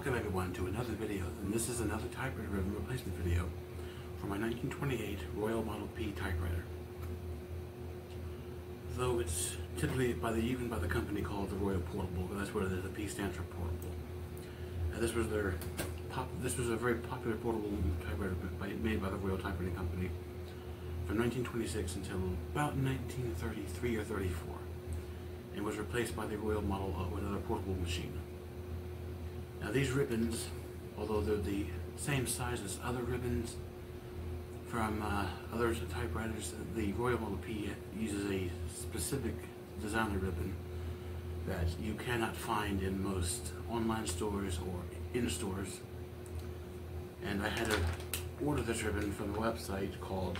Welcome everyone to another video, and this is another typewriter ribbon replacement video for my 1928 Royal Model P typewriter. Though it's typically even by the company called the Royal Portable, but that's what it is. The P stands for portable. This was a very popular portable typewriter made by the Royal Typewriting Company from 1926 until about 1933 or 34, and was replaced by the Royal Model with another portable machine. Now these ribbons, although they're the same size as other ribbons from other typewriters, the Royal Model P uses a specific designer ribbon that you cannot find in most online stores or in stores. And I had to order this ribbon from a website called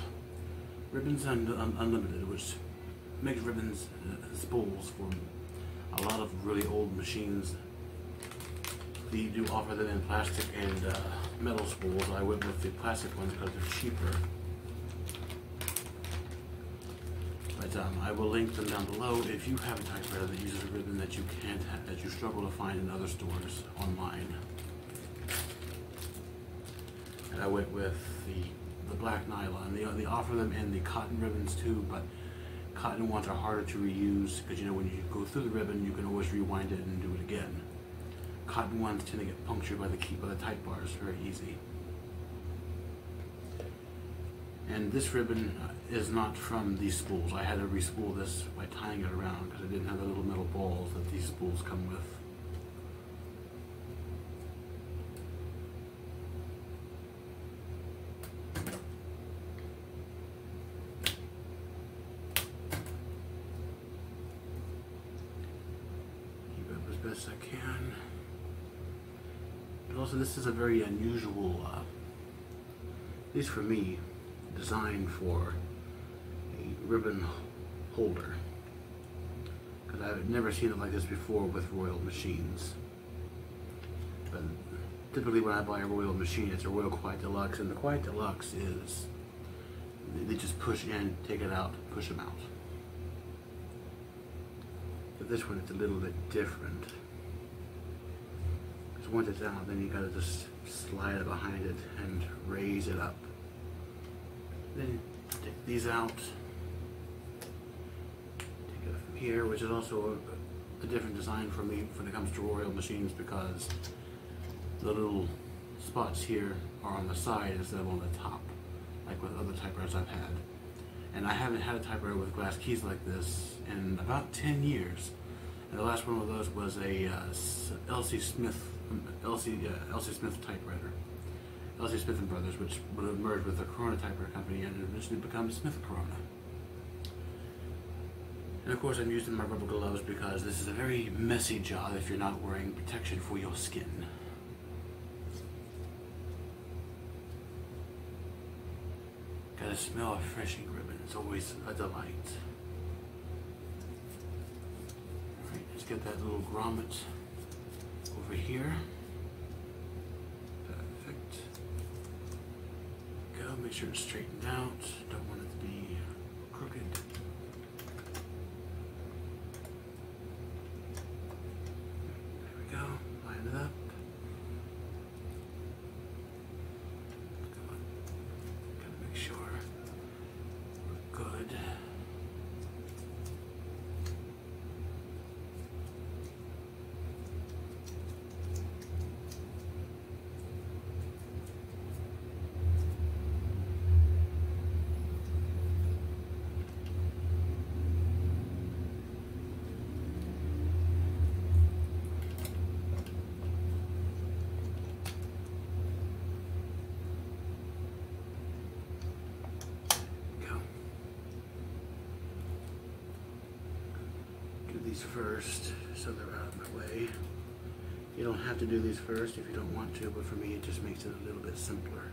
Ribbons Unlimited, which makes ribbons spools for a lot of really old machines. They do offer them in plastic and metal spools. I went with the plastic ones because they're cheaper. But I will link them down below if you have a typewriter that uses a ribbon that you struggle to find in other stores online. And I went with the black nylon. They offer them in the cotton ribbons too, but cotton ones are harder to reuse because, you know, when you go through the ribbon, you can always rewind it and do it again. Cotton ones tend to get punctured by the type bars very easy. And this ribbon is not from these spools. I had to re-spool this by tying it around because I didn't have the little metal balls that these spools come with. Keep it up as best I can. But also, this is a very unusual, at least for me, design for a ribbon holder, because I've never seen it like this before with Royal machines. But typically when I buy a Royal machine, it's a Royal Quiet Deluxe, and the Quiet Deluxe is, they just push in, take it out, push them out. But this one, it's a little bit different. Because once it's out, then you gotta just slide it behind it and raise it up. Then take these out, take it from here, which is also a different design for me when it comes to Royal machines, because the little spots here are on the side instead of on the top, like with other typewriters I've had. And I haven't had a typewriter with glass keys like this in about 10 years. And the last one of those was a L.C. Smith typewriter. L.C. Smith & Brothers, which would have merged with the Corona Typewriter Company and eventually become Smith Corona. And of course I'm using my rubber gloves because this is a very messy job if you're not wearing protection for your skin. Gotta smell a fresh ink ribbon, it's always a delight. Alright, let's get that little grommet over here. Make sure it's straightened out. Don't want it to be crooked. There we go. Line it up. Gotta make sure we're good. These first so they're out of my way. You don't have to do these first if you don't want to, but for me it just makes it a little bit simpler.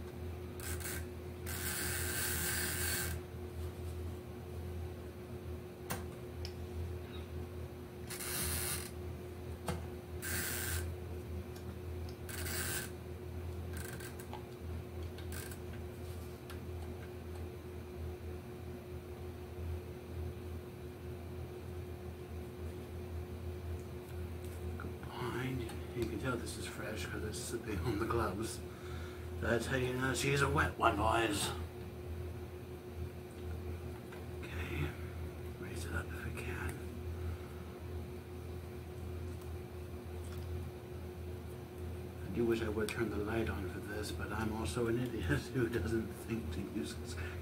You can tell this is fresh because it's slipping on the gloves. That's how you know she's a wet one, boys. Okay, raise it up if we can. I do wish I would turn the light on for this, but I'm also an idiot who doesn't think to use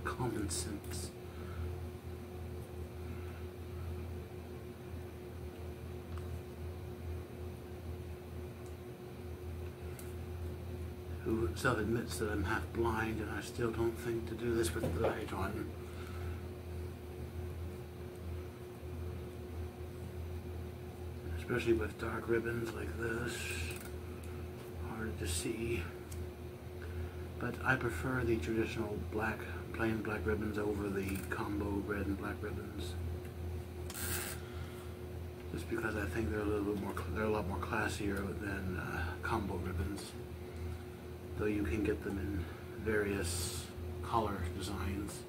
common sense. Who self-admits that I'm half blind, and I still don't think to do this with the light on. Especially with dark ribbons like this. Hard to see. But I prefer the traditional black, plain black ribbons over the combo red and black ribbons. Just because I think they're a lot more classier than combo ribbons. Though you can get them in various color designs.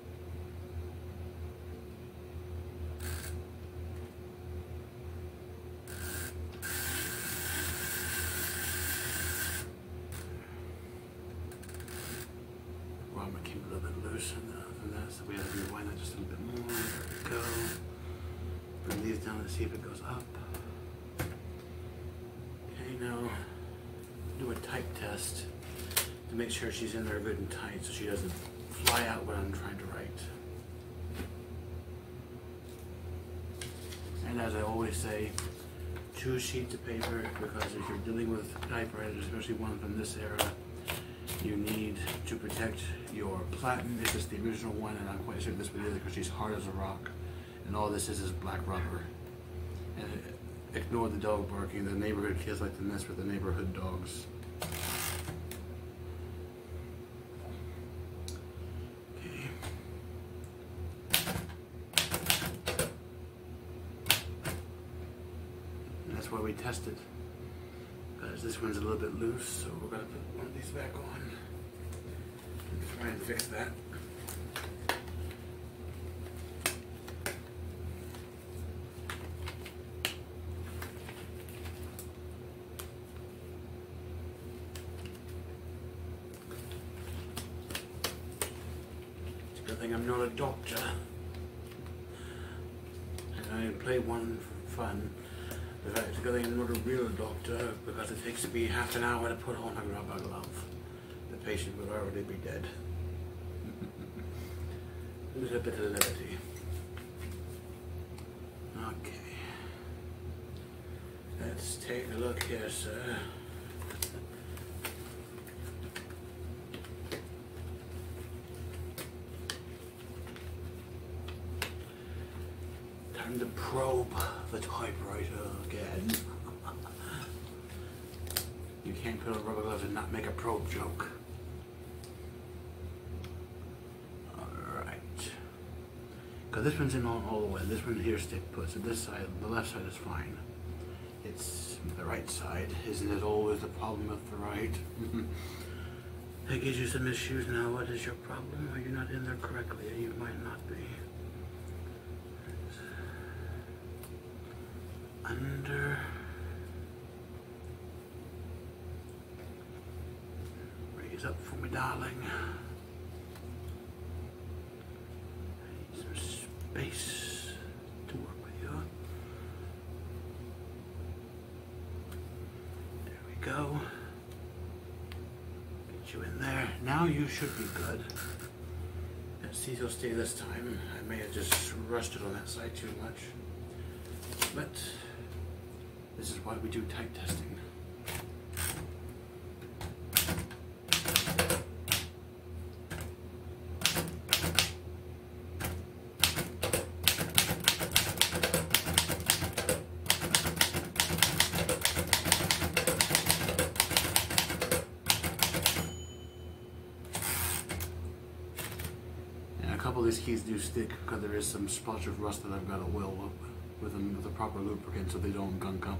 Well, I'm going to keep it a little bit loose than that, so we have to rewind that just a little bit more. There we go. Bring these down and see if it goes up. Okay, now do a type test to make sure she's in there good and tight so she doesn't fly out when I'm trying to write. And as I always say, choose sheets of paper, because if you're dealing with typewriters, especially one from this era, you need to protect your platen if it's the original one, and I'm quite certain this would be because she's hard as a rock, and all this is black rubber. And ignore the dog barking. The neighborhood kids like to mess with the neighborhood dogs. Why we test it, because this one's a little bit loose, so we're going to put one of these back on and try and fix that. It's a good thing I'm not a doctor, and I play one for fun. In fact, it's a good thing I'm not a real doctor, because it takes me half an hour to put on a rubber glove. The patient would already be dead. There's a bit of levity. Okay. Let's take a look here, sir. Time to probe the typewriter again. You can't put on rubber gloves and not make a probe joke. Alright. Because this one's in all the way. This one here stick put. So this side, the left side is fine. It's the right side. Isn't it always the problem with the right? That gives you some issues now. What is your problem? Are you not in there correctly? You might not be. Under. Raise up for me, darling. I need some space to work with you. There we go. Get you in there. Now you should be good. Let's see if you'll stay this time. I may have just rushed it on that side too much. But this is why we do type testing. And a couple of these keys do stick because there is some spots of rust that I've got to weld up with a proper lubricant so they don't gunk up.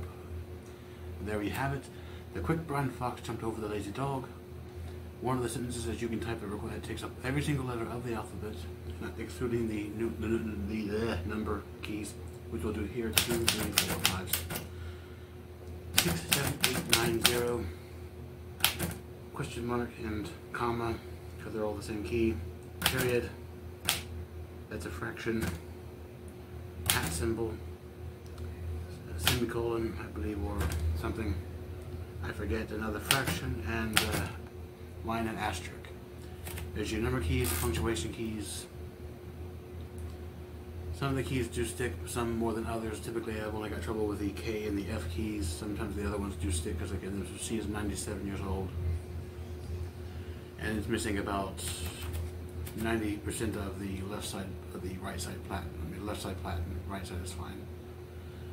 And there we have it. The quick brown fox jumped over the lazy dog. One of the sentences that you can type that takes up every single letter of the alphabet, excluding the number keys, which we'll do here: 2, 3, 4, 5, 6, 7, 8, 9, 90, question mark and comma, because they're all the same key, period, that's a fraction, at symbol, semicolon, I believe, or something, I forget, another fraction, and line and asterisk. There's your number keys, punctuation keys. Some of the keys do stick, some more than others. Typically I've only got trouble with the K and the F keys. Sometimes the other ones do stick, because again, the C is 97 years old. And it's missing about 90% of the left side of the right side platen. I mean, left side platen, right side is fine.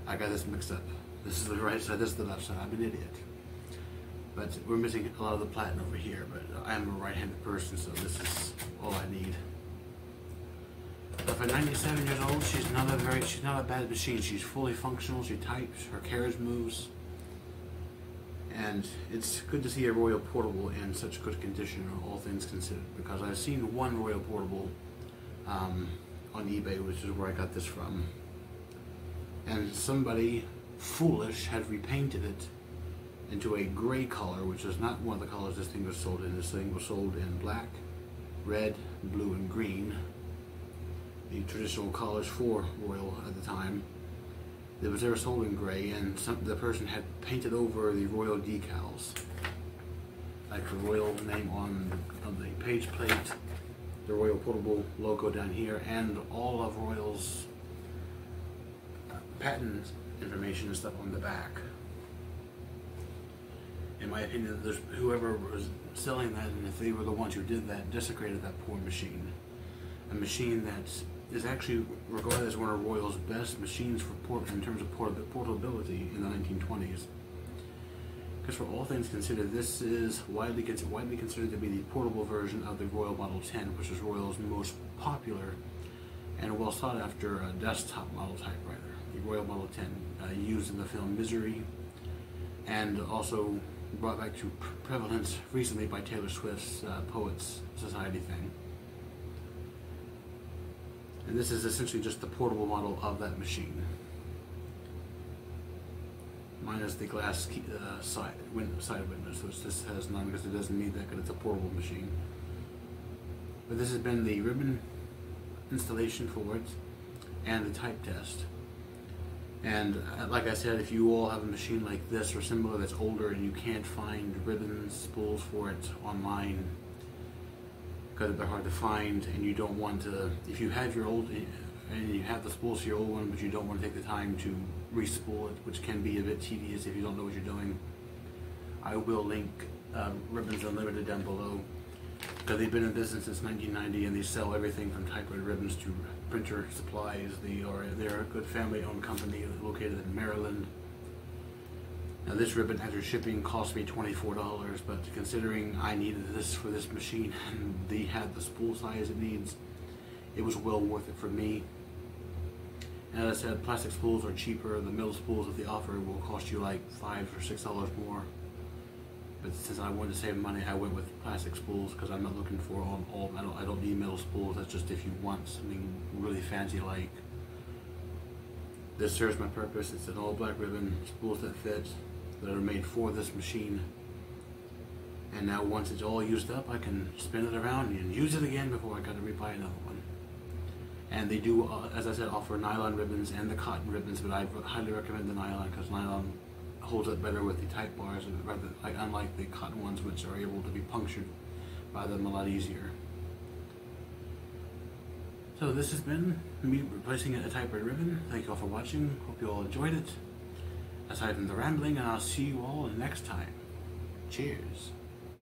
I got this mixed up. This is the right side, this is the left side. I'm an idiot. But we're missing a lot of the platen over here, but I'm a right-handed person, so this is all I need. But for 97 years old, she's not a bad machine. She's fully functional, she types, her carriage moves. And it's good to see a Royal Portable in such good condition, all things considered, because I've seen one Royal Portable on eBay, which is where I got this from. And somebody foolish had repainted it into a gray color, which is not one of the colors this thing was sold in. This thing was sold in black, red, blue, and green, the traditional colors for Royal at the time. It was never sold in gray, and the person had painted over the Royal decals, like the Royal name on the page plate, the Royal Portable logo down here, and all of Royal's patent information and stuff on the back. In my opinion, whoever was selling that, and if they were the ones who did that, desecrated that poor machine. A machine that is actually regarded as one of Royal's best machines in terms of portability in the 1920s. Because for all things considered, this is widely considered to be the portable version of the Royal Model 10, which is Royal's most popular and well sought after desktop model typewriter. The Royal Model 10, used in the film Misery, and also brought back to prevalence recently by Taylor Swift's Poets Society thing. And this is essentially just the portable model of that machine, minus the glass side windows, which this has none because it doesn't need that because it's a portable machine. But this has been the ribbon installation for it and the type test. And like I said, if you all have a machine like this or similar that's older and you can't find ribbons, spools for it online because they're hard to find, and you don't want to, if you have your old, and you have the spools for your old one, but you don't want to take the time to re-spool it, which can be a bit tedious if you don't know what you're doing, I will link Ribbons Unlimited down below, because they've been in business since 1990 and they sell everything from typewriter ribbons to printer supplies. They're a good family-owned company located in Maryland. Now this ribbon after shipping cost me $24, but considering I needed this for this machine and they had the spool size it needs, it was well worth it for me. And as I said, plastic spools are cheaper. The metal spools that they offer will cost you like $5 or $6 more. But since I wanted to save money, I went with plastic spools because I'm not looking for all metal. I don't need metal spools. That's just if you want something really fancy like. This serves my purpose. It's an all black ribbon, spools that fit, that are made for this machine. And now once it's all used up, I can spin it around and use it again before I gotta rebuy another one. And they do, as I said, offer nylon ribbons and the cotton ribbons, but I highly recommend the nylon because nylon holds up better with the type bars, and unlike the cotton ones, which are able to be punctured by them a lot easier. So this has been me replacing a typewriter ribbon. Thank you all for watching. Hope you all enjoyed it. Aside from the rambling, and I'll see you all next time. Cheers.